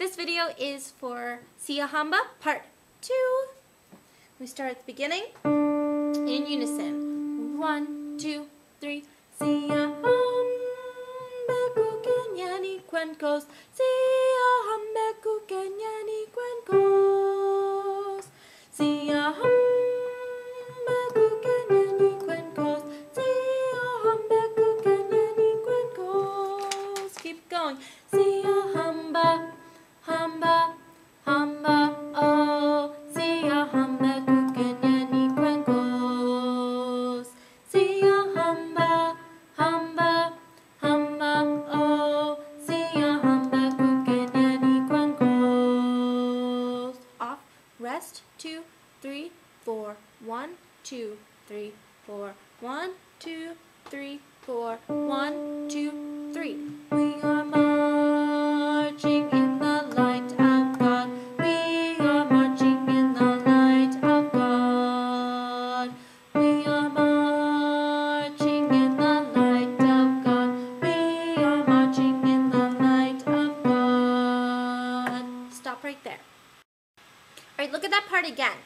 This video is for Siyahamba Part 2. We start at the beginning in unison. 1, 2, 3. Siyahamba kukanya ni cuencos. Siyahamba kukanya ni cuencos. Siyahamba kukanya ni cuencos. Siyahamba kukanya ni cuencos. Keep going. Siyahamba, hamba, hamba, oh. Siyahamba kukanya ni cuencos. Siyahamba, hamba, hamba, oh. Siyahamba kukanya ni cuencos. Off, rest, 2, 3, 4. 1, 2, 3, 4. 1, 2, 3, 4. 1, 2, 3. We are marching in the light of God. We are marching in the light of God. We are marching in the light of God. We are marching in the light of God. Stop right there. All right, look at that part again.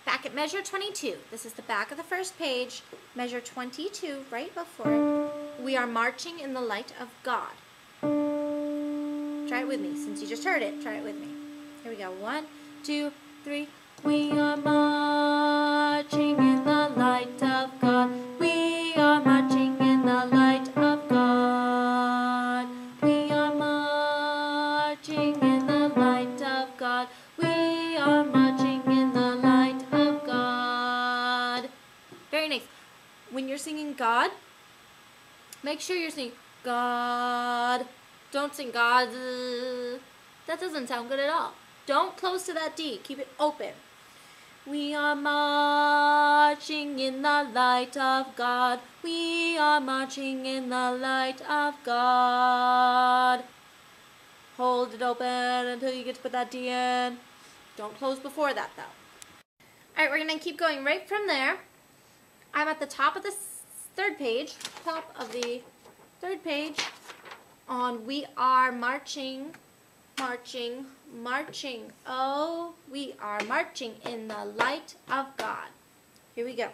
Back at measure 22. This is the back of the first page. Measure 22, right before it. We are marching in the light of God. Try it with me. Since you just heard it, try it with me. Here we go. 1, 2, 3. We are marching in the light of God. We are marching in the light of God. We are marching in the light of God. We are marching in the light of God. Very nice. When you're singing God, make sure you're singing God. Don't sing God. That doesn't sound good at all. Don't close to that D. Keep it open. We are marching in the light of God. We are marching in the light of God. Hold it open until you get to put that D in. Don't close before that, though. All right, we're going to keep going right from there. I'm at the top of the third page on we are marching, marching, marching. Oh, we are marching in the light of God. Here we go.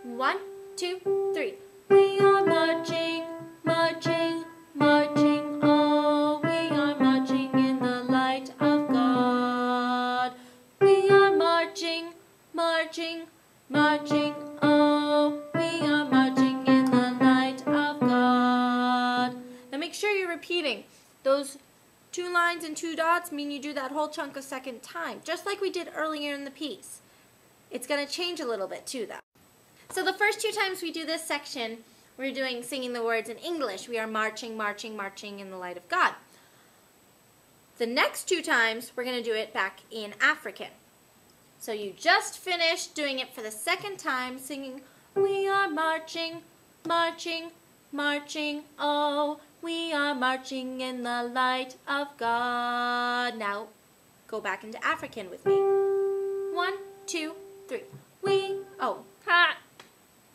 1, 2, 3. We are marching, marching, marching. Oh, we are marching in the light of God. We are marching, marching, marching. Oh, we are marching in the light of God. Now make sure you're repeating. Those 2 lines and 2 dots mean you do that whole chunk a second time, just like we did earlier in the piece. It's going to change a little bit too, though. So the first 2 times we do this section, we're doing singing the words in English. We are marching, marching, marching in the light of God. The next 2 times, we're going to do it back in African. So you just finished doing it for the second time, singing, we are marching, marching, marching, oh, we are marching in the light of God. Now, go back into African with me. 1, 2, 3.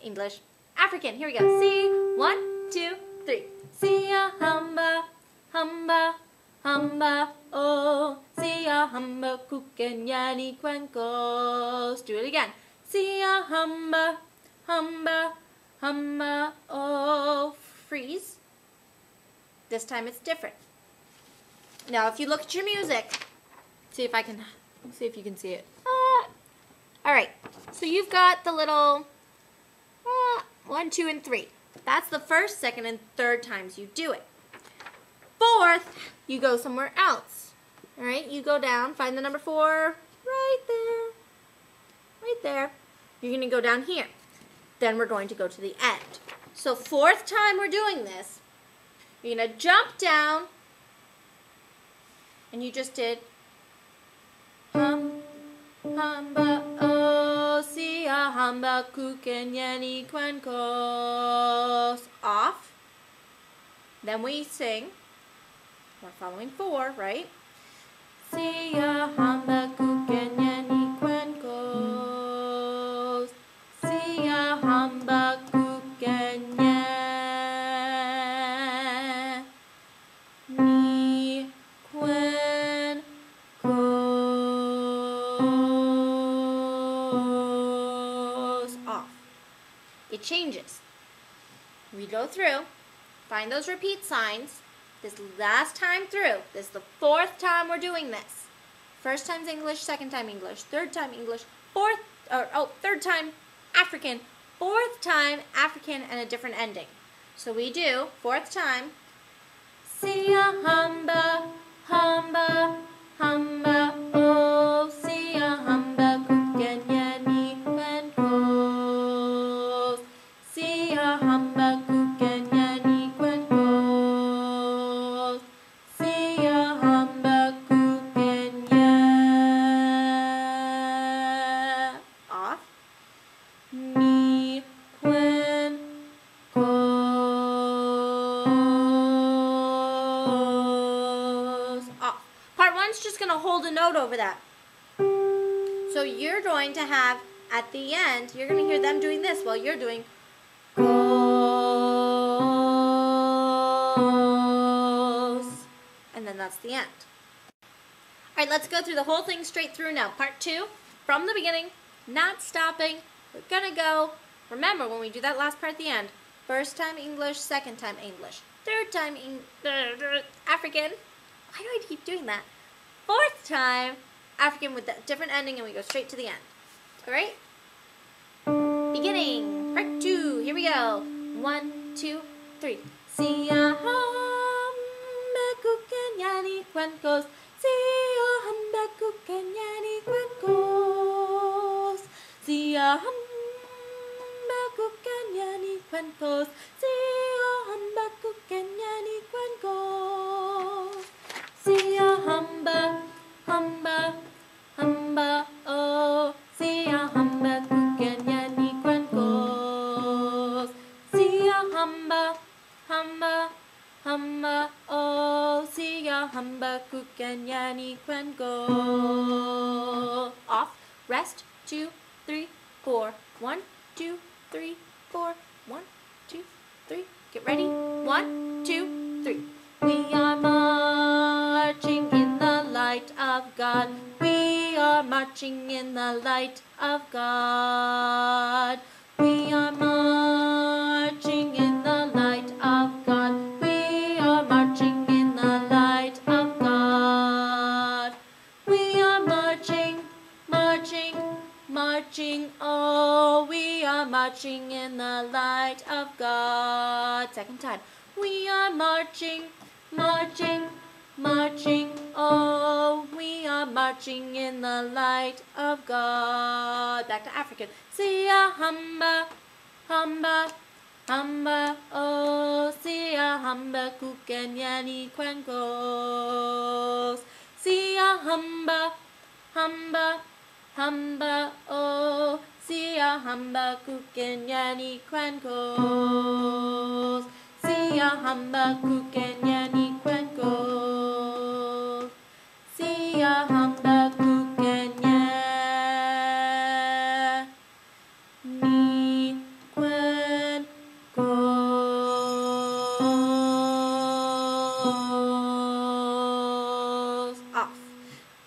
English. African, here we go. See, 1, 2, 3. Siyahamba, hamba, hamba, oh. Siyahamba kukanya ni cuencos. Do it again. Siyahamba, hamba, hamba, oh. Freeze. This time it's different. Now if you look at your music, see if you can see it. All right, so you've got the little 1, 2, and 3. That's the first, second, and third times you do it. Fourth, you go somewhere else. All right, you go down, find the number 4 right there. Right there. You're going to go down here. Then we're going to go to the end. So 4th time we're doing this, you're going to jump down, and you just did hamba, oh, siyahamba kukanya ni cuencos. Off. Then we sing. We're following 4, right? Siyahamba kukanya ni cuencos. Siyahamba kukanya ni changes. We go through, find those repeat signs. This last time through, this is the 4th time we're doing this. First time's English, second time English, third time English, third time African, 4th time African, and a different ending. So we do, 4th time, Siyahamba, hamba, hamba, oh, Siyahamba, kukanyani kwankos. Siyahamba, kukanyani kwankos. Siyahamba, kukanya. Off. Ni kwankos. Off. Part 1's just going to hold a note over that. So you're going to have, at the end, you're going to hear them doing this while you're doing goes. And then that's the end. Alright, let's go through the whole thing straight through now. Part 2, from the beginning, not stopping. We're going to go, remember when we do that last part at the end, first time English, second time English, third time African. Why do I keep doing that? 4th time African with a different ending, and we go straight to the end. Alright? Beginning. Part 2. Here we go. 1, 2, 3. Siyahamba kukanyani kwankos. Siyahamba kukanyani kwankos. Siyahamba kukanyani kwankos. Siyahamba kukanyani kwankos. Siyahamba, hamba, hamba, oh. Siyahamba kukanyani kwankos. Siyahamba, hamba, hamba, oh. Siyahamba kukanyani kwankos. Off. Rest. 2, 3, 4. 1, 2, 3, 4. 1, 2, 3. Get ready. 1, 2, 3. We are marching in the light of God. We are marching in the light of God. We are marching in the light of God. We are marching in the light of God. We are marching, marching, marching. Oh, we are marching in the light of God. Second time. We are marching, marching, marching, oh, we are marching in the light of God. Back to African. Siyahamba, hamba, hamba, oh, Siyahamba kukanyani kwankos. Siyahamba, hamba, hamba, oh, Siyahamba kukanyani kwankos. Siyahamba kukanyani kwankos. Siyahamba kukanyani kwankos. Off.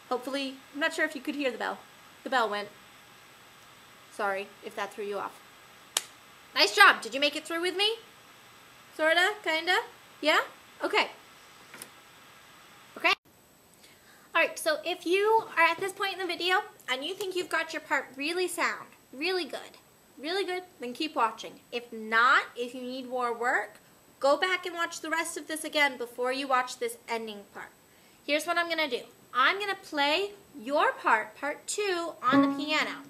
Hopefully, I'm not sure if you could hear the bell. The bell went. Sorry if that threw you off. Nice job. Did you make it through with me? Sorta? Kinda? Yeah? Okay. Okay? Alright, so if you are at this point in the video and you think you've got your part really sound, really good, then keep watching. If not, if you need more work, go back and watch the rest of this again before you watch this ending part. Here's what I'm going to do. I'm going to play your part, part 2, on the piano.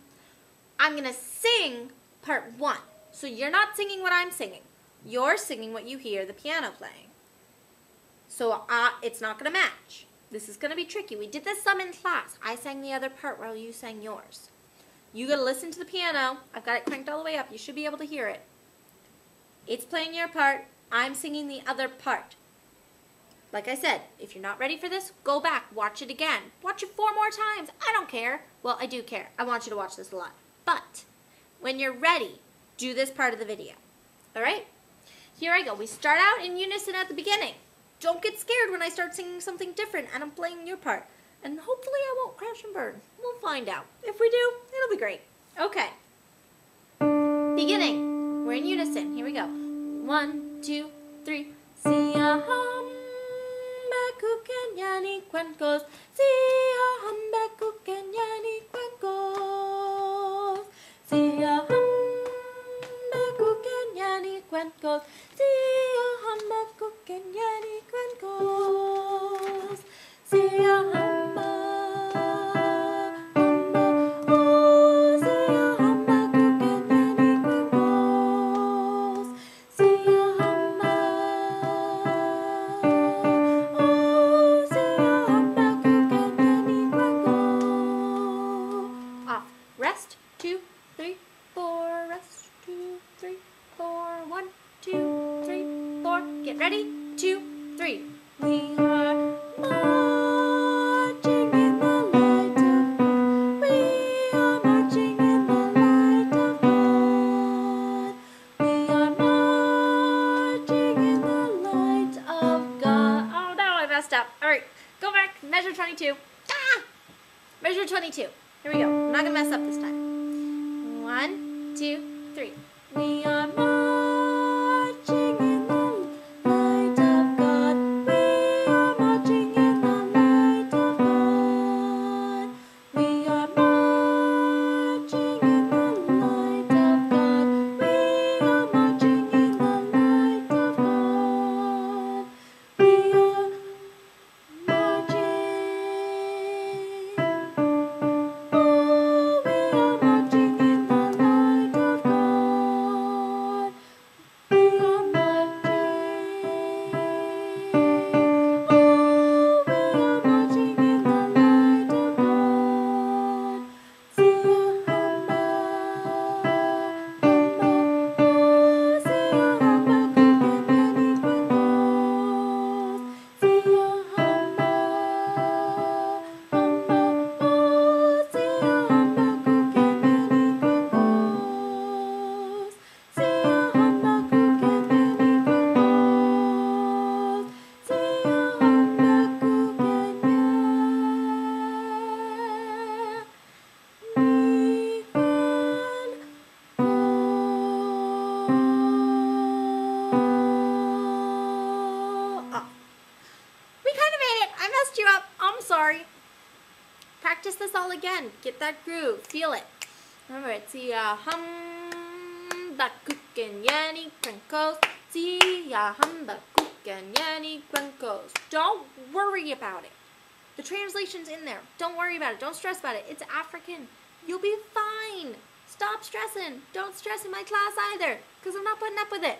I'm going to sing part 1. So you're not singing what I'm singing. You're singing what you hear the piano playing. So it's not going to match. This is going to be tricky. We did this some in class. I sang the other part while you sang yours. You got to listen to the piano. I've got it cranked all the way up. You should be able to hear it. It's playing your part. I'm singing the other part. Like I said, if you're not ready for this, go back. Watch it again. Watch it 4 more times. I don't care. Well, I do care. I want you to watch this a lot. But when you're ready, do this part of the video. All right? Here I go. We start out in unison at the beginning. Don't get scared when I start singing something different and I'm playing your part. And hopefully I won't crash and burn. We'll find out. If we do, it'll be great. Okay. Beginning. We're in unison. Here we go. 1, 2, 3. Siyahamba kukenyani cuencos. Siyahamba kukenyani cuencos. Siyahamba kukenyani cuencos. Siyahamba kukenyani cuencos. Siyahamba. Rest, 2, 3, 4. Rest, 2, 3, 4. 1, 2, 3, 4. Get ready, 2, 3. We are marching in the light of God. We are marching in the light of God. We are marching in the light of God. Oh no, I messed up. All right, go back. Measure 22. Ah! Measure 22. Here we go. I'm not going to mess up this time. 1, 2, 3. We are marching in the light of God. We are marching in the light of God. We are marching in the light of God. We are marching in the light of God. We are marching. You up. I'm sorry. Practice this all again. Get that groove. Feel it. Remember, it's Siyahamba kukenyani cuencos. Siyahamba kukenyani cuencos. Don't worry about it. The translation's in there. Don't worry about it. Don't stress about it. It's African. You'll be fine. Stop stressing. Don't stress in my class either, because I'm not putting up with it.